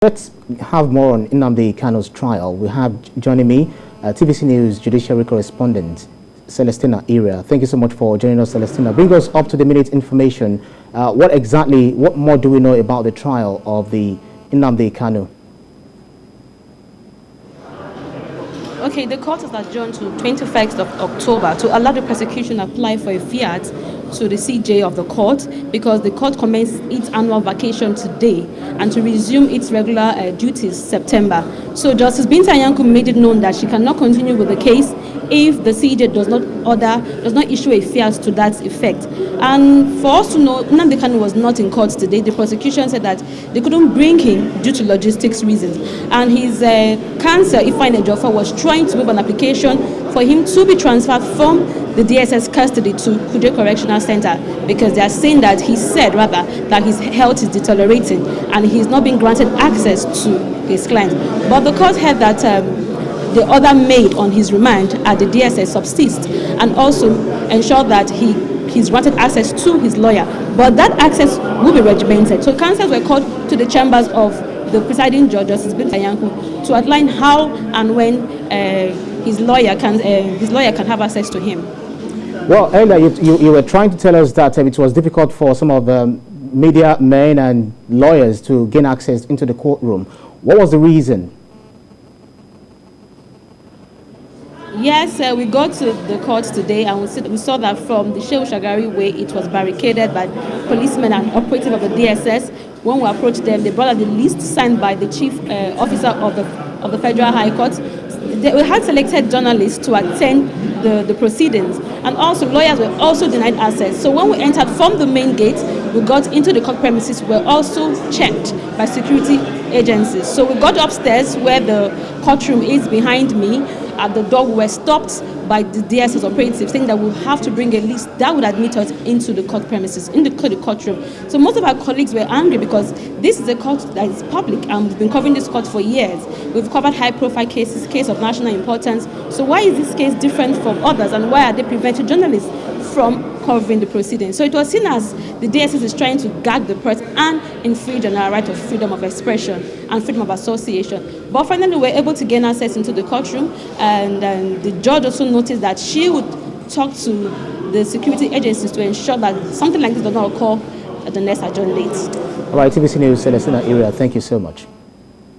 Let's have more on Nnamdi Kanu's trial. We have joining me, TVC News judiciary correspondent, Celestina Area. Thank you so much for joining us, Celestina. Bring us up to the minute information. What more do we know about the trial of the Nnamdi Kanu? Okay, the court has adjourned to 21st of October to allow the prosecution apply for a fiat to the CJ of the court because the court commenced its annual vacation today and to resume its regular duties September. So Justice Binta Yanku made it known that she cannot continue with the case if the CJ does not issue a fiat to that effect. And for us to know, Nnamdi Kanu was not in court today. The prosecution said that they couldn't bring him due to logistics reasons. And his counsel, Ifeanyi Ejiofor, was trying to move an application for him to be transferred from the DSS custody to Kuje Correctional Center because they are saying that he said rather that his health is deteriorating and he's not being granted access to his client. But the court heard that the order made on his remand at the DSS subsist and also ensure that he's granted access to his lawyer. But that access will be regimented. So counsels were called to the chambers of the presiding judge, Justice Binta Yanku, to outline how and when his lawyer can have access to him. Well, earlier you were trying to tell us that it was difficult for some of the media men and lawyers to gain access into the courtroom. What was the reason? Yes, we got to the court today and we saw that from the Shehu Shagari way it was barricaded by policemen and operatives of the DSS. When we approached them, they brought out the list signed by the chief officer of the Federal High Court. We had selected journalists to attend the proceedings, and also lawyers were also denied access. So when we entered from the main gate, we got into the court premises. We were also checked by security agencies. So we got upstairs where the courtroom is behind me. At the door, we were stopped by the DSS operative saying that we'll have to bring a list that would admit us into the court premises, in the courtroom. So most of our colleagues were angry because this is a court that is public and we've been covering this court for years. We've covered high-profile cases, case of national importance. So why is this case different from others and why are they preventing journalists from covering the proceedings? So it was seen as the DSS is trying to gag the press and infringe on our right of freedom of expression and freedom of association. But finally, we were able to gain access into the courtroom, and the judge also noticed that she would talk to the security agencies to ensure that something like this does not occur at the next adjourned date. All right, TVC News, Celestina Area, thank you so much.